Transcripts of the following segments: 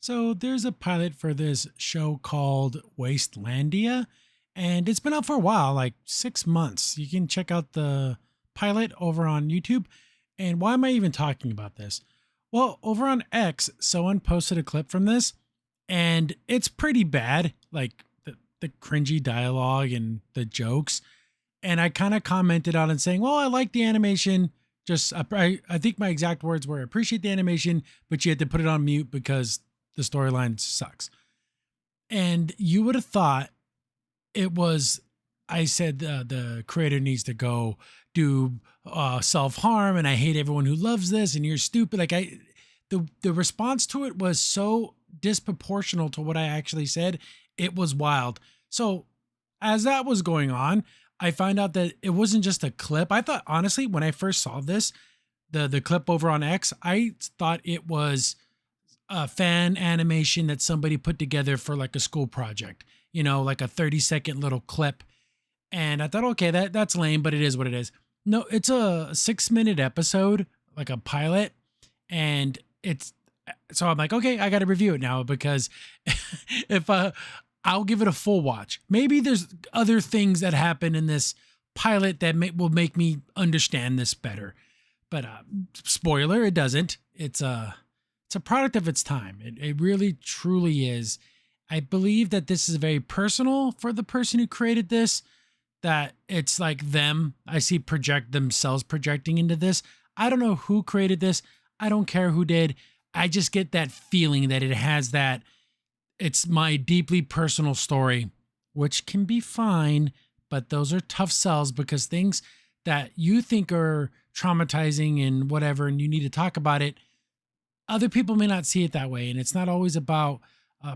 So there's a pilot for this show called Wastelandia, and it's been out for a while, like 6 months. You can check out the pilot over on YouTube. And why am I even talking about this? Well, over on X, someone posted a clip from this, and it's pretty bad, like the cringy dialogue and the jokes. And I kind of commented on it saying, well, I like the animation. Just, I think my exact words were, appreciate the animation, but you had to put it on mute because the storyline sucks. And you would have thought it was, I said the creator needs to go do self-harm and I hate everyone who loves this and you're stupid. The response to it was so disproportional to what I actually said. It was wild. So as that was going on, I find out that it wasn't just a clip. I thought, honestly, when I first saw this, the clip over on X, I thought it was a fan animation that somebody put together for like a school project, like a 30-second little clip. And I thought, okay, that's lame, but it is what it is. No, it's a 6-minute episode, like a pilot. And so I'm like, okay, I got to review it now because if I'll give it a full watch. Maybe there's other things that happen in this pilot that will make me understand this better. But spoiler, it doesn't. It's a product of its time. It really, truly is. I believe that this is very personal for the person who created this, that it's like them. I see themselves projecting into this. I don't know who created this. I don't care who did. I just get that feeling that it has that. It's my deeply personal story, which can be fine, but those are tough sells because things that you think are traumatizing and whatever, and you need to talk about it, other people may not see it that way. And it's not always about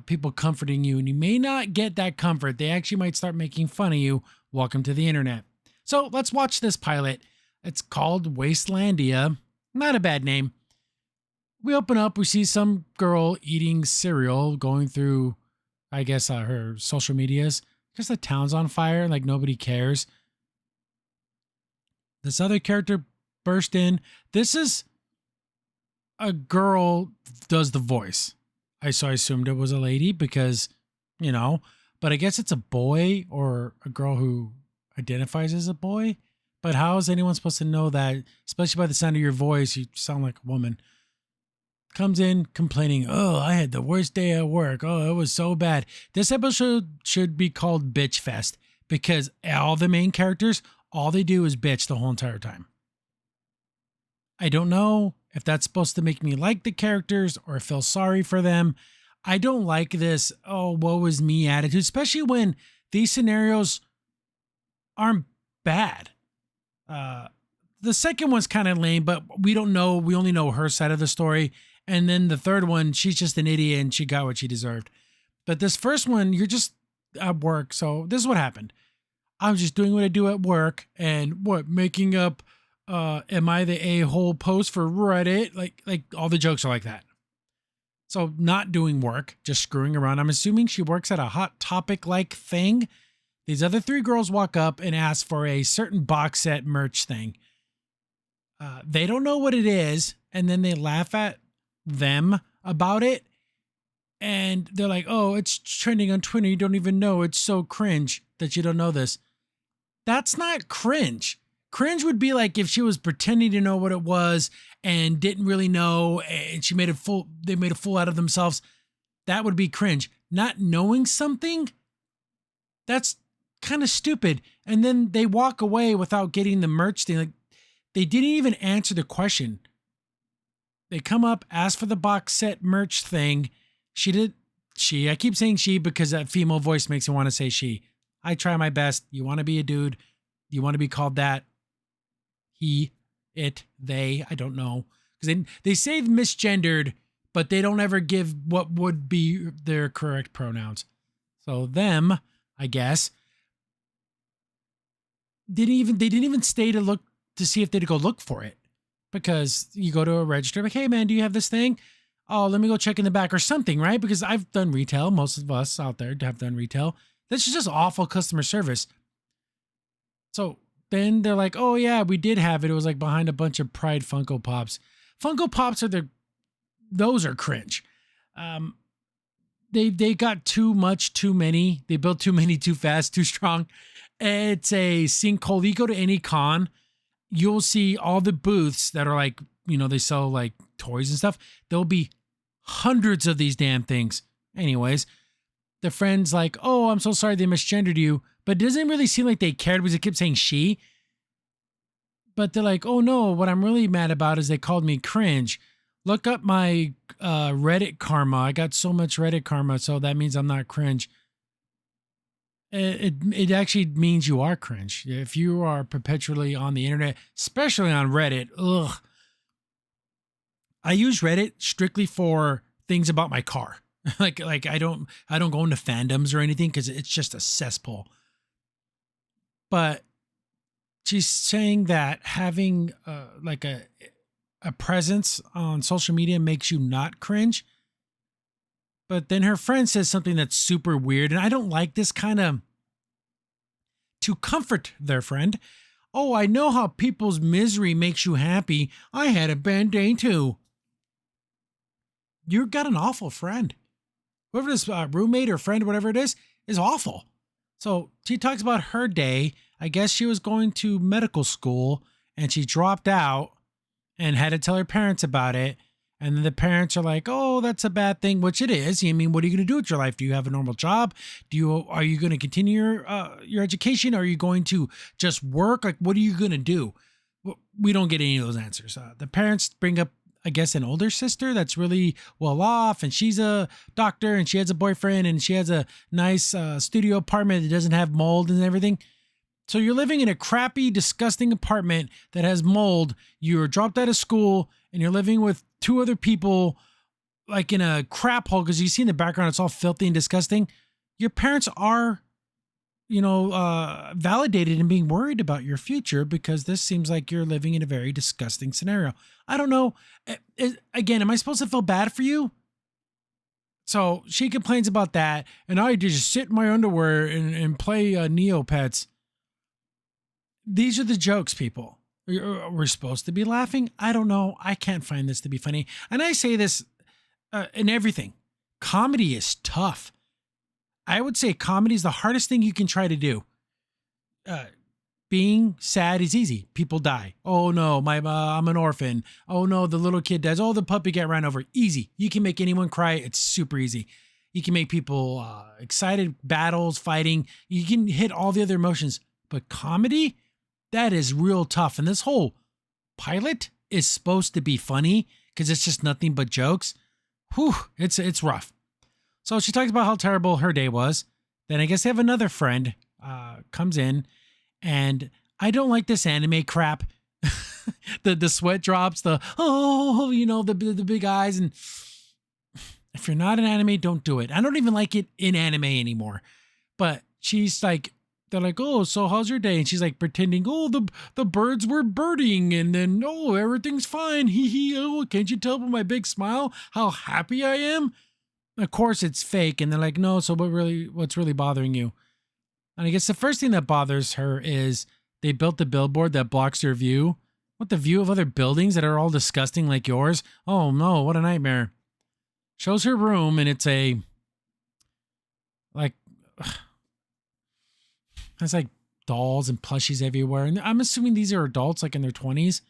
people comforting you, and you may not get that comfort. They actually might start making fun of you. Welcome to the internet. So let's watch this pilot. It's called Wastelandia. Not a bad name. We open up, we see some girl eating cereal, going through, I guess, her social medias. Because the town's on fire, like nobody cares. This other character burst in. This is a girl does the voice. So I assumed it was a lady because, but I guess it's a boy or a girl who identifies as a boy. But how is anyone supposed to know that? Especially by the sound of your voice, you sound like a woman. Comes in complaining, oh, I had the worst day at work. Oh, it was so bad. This episode should be called Bitch Fest because all the main characters, all they do is bitch the whole entire time. I don't know if that's supposed to make me like the characters or feel sorry for them. I don't like this, oh, woe is me attitude, especially when these scenarios aren't bad. The second one's kind of lame, but we don't know. We only know her side of the story. And then the third one, she's just an idiot and she got what she deserved. But this first one, you're just at work. So this is what happened. I was just doing what I do at work and making up, am I the a-hole post for Reddit? Like all the jokes are like that. So not doing work, just screwing around. I'm assuming she works at a hot topic like thing. These other 3 girls walk up and ask for a certain box set merch thing. They don't know what it is. And then they laugh at them about it. And they're like, oh, it's trending on Twitter. You don't even know. It's so cringe that you don't know this. That's not cringe. Cringe would be like if she was pretending to know what it was and didn't really know. And they made a fool out of themselves. That would be cringe. Not knowing something, that's kind of stupid. And then they walk away without getting the merch thing. Like, they didn't even answer the question. They come up, ask for the box set merch thing. I keep saying she because that female voice makes me want to say she. I try my best. You want to be a dude. You want to be called that. He, it, they, I don't know. Because they say misgendered, but they don't ever give what would be their correct pronouns. So them, I guess, they didn't even stay to see if they'd go look for it. Because you go to a register, like, hey man, do you have this thing? Oh, let me go check in the back or something, right? Because I've done retail. Most of us out there have done retail. This is just awful customer service. So then they're like, oh yeah, we did have it. It was like behind a bunch of Pride Funko Pops. Funko Pops those are cringe. they got too much, too many. They built too many, too fast, too strong. It's a sinkhole. You go to any con, you'll see all the booths that are like, they sell like toys and stuff. There'll be hundreds of these damn things. Anyways, the friend's like, oh, I'm so sorry they misgendered you. But it doesn't really seem like they cared because it kept saying she. But they're like, oh no, what I'm really mad about is they called me cringe. Look up my Reddit karma. I got so much Reddit karma, so that means I'm not cringe. It actually means you are cringe. If you are perpetually on the internet, especially on Reddit, ugh. I use Reddit strictly for things about my car. like I don't go into fandoms or anything because it's just a cesspool. But she's saying that having like a presence on social media makes you not cringe. But then her friend says something that's super weird, and I don't like this kind of. To comfort their friend, oh, I know how people's misery makes you happy. I had a bad day too. You've got an awful friend. Whoever this roommate or friend, whatever it is awful. So she talks about her day. I guess she was going to medical school and she dropped out and had to tell her parents about it. And then the parents are like, oh, that's a bad thing, which it is. I mean, what are you going to do with your life? Do you have a normal job? Are you going to continue your education? Are you going to just work? Like, what are you going to do? We don't get any of those answers. The parents bring up, I guess, an older sister that's really well off, and she's a doctor, and she has a boyfriend, and she has a nice studio apartment that doesn't have mold and everything. So you're living in a crappy, disgusting apartment that has mold. You're dropped out of school, and you're living with two other people like in a crap hole because you see in the background it's all filthy and disgusting. Your parents are, validated and being worried about your future because this seems like you're living in a very disgusting scenario. I don't know. Again, am I supposed to feel bad for you? So she complains about that, and I just sit in my underwear and play Neopets. These are the jokes, people. We're supposed to be laughing. I don't know. I can't find this to be funny. And I say this in everything. Comedy is tough. I would say comedy is the hardest thing you can try to do. Being sad is easy. People die. Oh no, I'm an orphan. Oh no, the little kid dies. Oh, the puppy got ran over. Easy. You can make anyone cry. It's super easy. You can make people excited, battles, fighting. You can hit all the other emotions. But comedy, that is real tough. And this whole pilot is supposed to be funny because it's just nothing but jokes. Whew, it's rough. So she talks about how terrible her day was. Then I guess they have another friend comes in, and I don't like this anime crap. the sweat drops, the big eyes, and if you're not an anime, don't do it. I don't even like it in anime anymore. But she's like, they're like, oh, so how's your day? And she's like pretending, oh, the birds were birding, and then everything's fine. Hee hee. Oh, can't you tell by my big smile how happy I am? Of course it's fake, and they're like, no, so what's really bothering you? And I guess the first thing that bothers her is they built the billboard that blocks your view. What, the view of other buildings that are all disgusting like yours? Oh no, what a nightmare. Shows her room, and it's it's like dolls and plushies everywhere. And I'm assuming these are adults like in their 20s.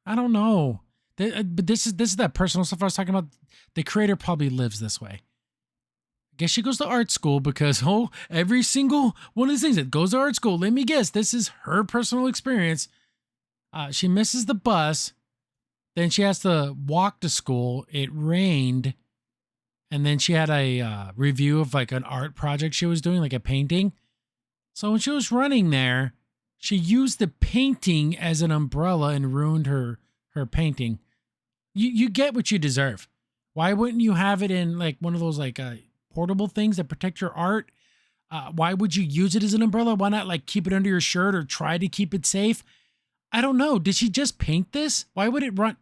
I don't know. But this is that personal stuff I was talking about. The creator probably lives this way. I guess she goes to art school because, every single one of these things that goes to art school, let me guess, this is her personal experience. She misses the bus. Then she has to walk to school. It rained. And then she had a review of like an art project she was doing, like a painting. So when she was running there, she used the painting as an umbrella and ruined her painting. You get what you deserve. Why wouldn't you have it in like one of those like portable things that protect your art? Why would you use it as an umbrella? Why not like keep it under your shirt or try to keep it safe? I don't know. Did she just paint this? Why would it run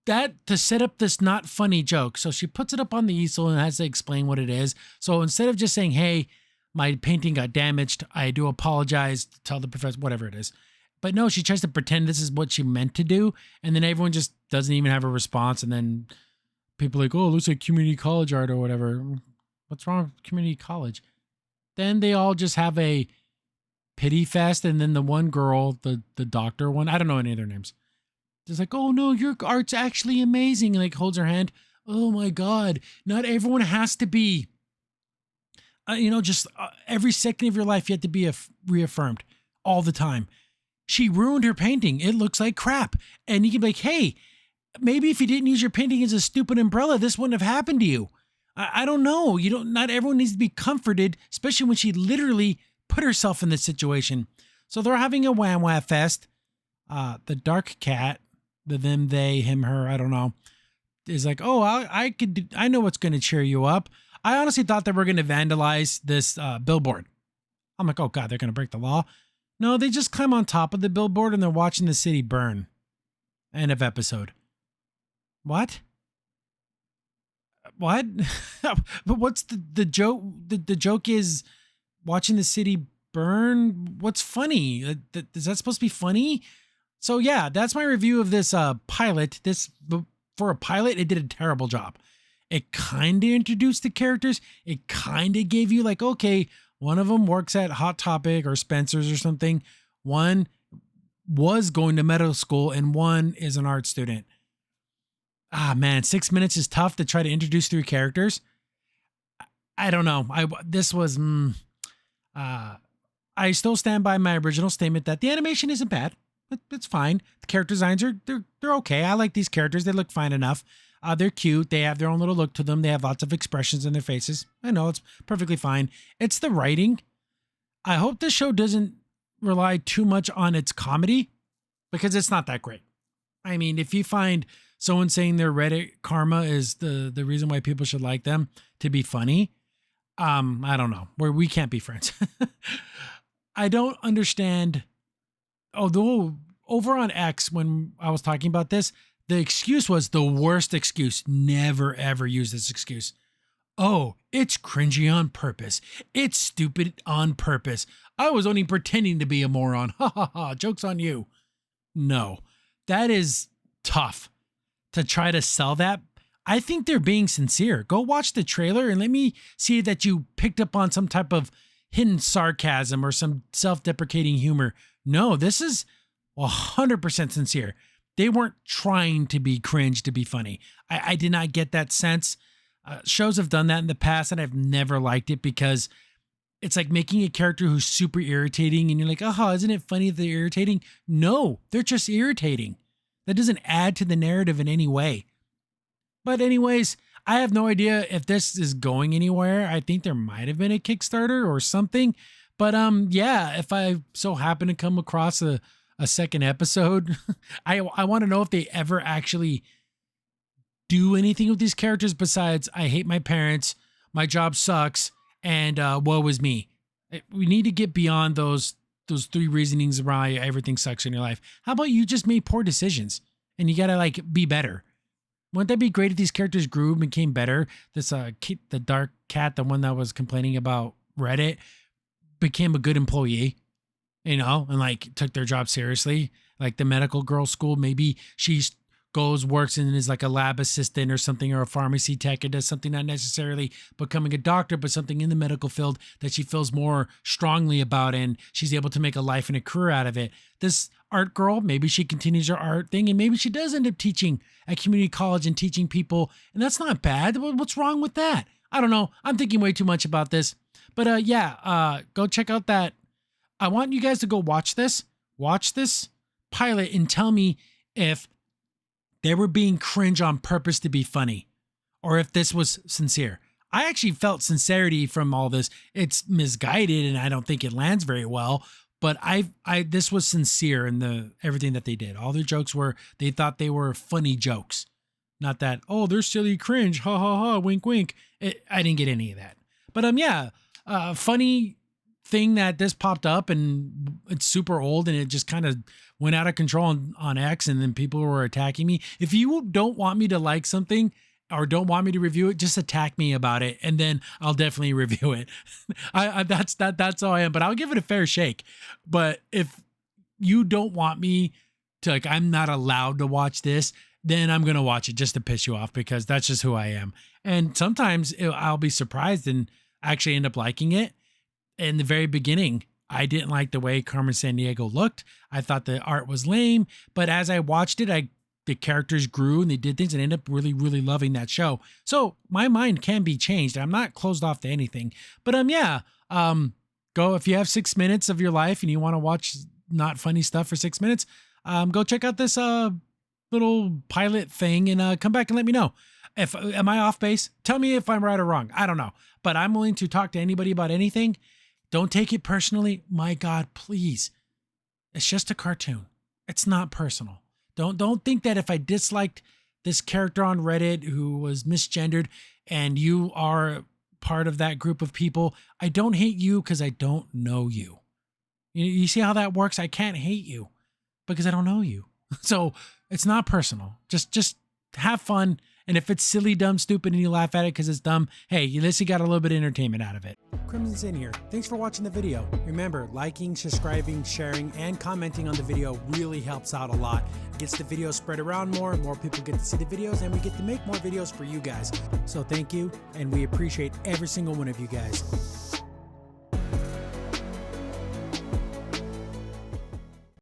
that to set up this not funny joke? So she puts it up on the easel and has to explain what it is. So instead of just saying, hey, my painting got damaged, I do apologize, tell the professor, whatever it is. But no, she tries to pretend this is what she meant to do. And then everyone just doesn't even have a response. And then people are like, oh, it looks like community college art or whatever. What's wrong with community college? Then they all just have a pity fest, and then the one girl, the doctor one, I don't know any of their names, just like, oh no, your art's actually amazing, and like holds her hand. Oh my god, not everyone has to be just every second of your life you have to be reaffirmed all the time. She ruined her painting, it looks like crap, and you can be like, hey, maybe if you didn't use your painting as a stupid umbrella, this wouldn't have happened to you. I don't know. Not everyone needs to be comforted, especially when she literally put herself in this situation. So they're having a wham wham fest. The dark cat, the them, they, him, her, I don't know, is like, oh, I know what's going to cheer you up. I honestly thought they were going to vandalize this billboard. I'm like, oh God, they're going to break the law. No, they just climb on top of the billboard and they're watching the city burn. End of episode. What? What? But what's the joke? The joke is watching the city burn. What's funny? Is that supposed to be funny? So yeah, that's my review of this pilot. For a pilot, it did a terrible job. It kind of introduced the characters. It kind of gave you like, okay, one of them works at Hot Topic or Spencer's or something. One was going to medical school and one is an art student. Ah, man, 6 minutes is tough to try to introduce 3 characters. I don't know. I still stand by my original statement that the animation isn't bad. It's fine. The character designs they're okay. I like these characters. They look fine enough. They're cute. They have their own little look to them. They have lots of expressions in their faces. I know it's perfectly fine. It's the writing. I hope this show doesn't rely too much on its comedy because it's not that great. I mean, if you find someone saying their Reddit karma is the reason why people should like them to be funny, I don't know. We can't be friends. I don't understand. Although over on X, when I was talking about this, the excuse was the worst excuse. Never, ever use this excuse. Oh, it's cringy on purpose. It's stupid on purpose. I was only pretending to be a moron. Ha ha ha. Joke's on you. No, that is tough to try to sell that. I think they're being sincere. Go watch the trailer and let me see that you picked up on some type of hidden sarcasm or some self-deprecating humor. No, this is 100% sincere. They weren't trying to be cringe to be funny. I did not get that sense. Shows have done that in the past and I've never liked it because it's like making a character who's super irritating and you're like, oh, isn't it funny that they're irritating? No, they're just irritating. That doesn't add to the narrative in any way. But anyways, I have no idea if this is going anywhere. I think there might have been a Kickstarter or something. But yeah, if I so happen to come across a second episode, I want to know if they ever actually do anything with these characters besides I hate my parents, my job sucks, and woe is me. We need to get beyond those 3 reasonings around everything sucks in your life. How about you just made poor decisions and you gotta like be better? Wouldn't that be great if these characters grew and became better? This the dark cat, the one that was complaining about Reddit, became a good employee, and like took their job seriously. Like the medical girl school, maybe she goes, works and is like a lab assistant or something, or a pharmacy tech, and does something not necessarily becoming a doctor, but something in the medical field that she feels more strongly about, and she's able to make a life and a career out of it. This art girl, maybe she continues her art thing, and maybe she does end up teaching at community college and teaching people, and that's not bad. What's wrong with that? I don't know. I'm thinking way too much about this. But go check out that. I want you guys to go watch this pilot and tell me if they were being cringe on purpose to be funny or if this was sincere. I actually felt sincerity from all this. It's misguided and I don't think it lands very well, but this was sincere in everything that they did. All their jokes they thought they were funny jokes. Not that, oh, they're silly cringe, ha ha ha, wink wink. I didn't get any of that. But funny thing that this popped up and it's super old and it just kind of went out of control on X and then people were attacking me. If you don't want me to like something or don't want me to review it, just attack me about it and then I'll definitely review it. That's how I am, but I'll give it a fair shake. But if you don't want me to, like, I'm not allowed to watch this, then I'm going to watch it just to piss you off because that's just who I am. And sometimes I'll be surprised and actually end up liking it. In the very beginning, I didn't like the way Carmen Sandiego looked. I thought the art was lame, but as I watched it, the characters grew and they did things and ended up really, really loving that show. So my mind can be changed. I'm not closed off to anything, but go if you have 6 minutes of your life and you want to watch not funny stuff for 6 minutes, go check out this little pilot thing and come back and let me know. Am I off base? Tell me if I'm right or wrong. I don't know, but I'm willing to talk to anybody about anything. Don't take it personally. My God, please. It's just a cartoon. It's not personal. Don't think that if I disliked this character on Reddit who was misgendered and you are part of that group of people, I don't hate you because I don't know you. You see how that works? I can't hate you because I don't know you. So it's not personal. Just have fun. And if it's silly, dumb, stupid, and you laugh at it because it's dumb, hey, at least you got a little bit of entertainment out of it. Crimson Sin here. Thanks for watching the video. Remember, liking, subscribing, sharing, and commenting on the video really helps out a lot. It gets the video spread around more people get to see the videos, and we get to make more videos for you guys. So thank you, and we appreciate every single one of you guys.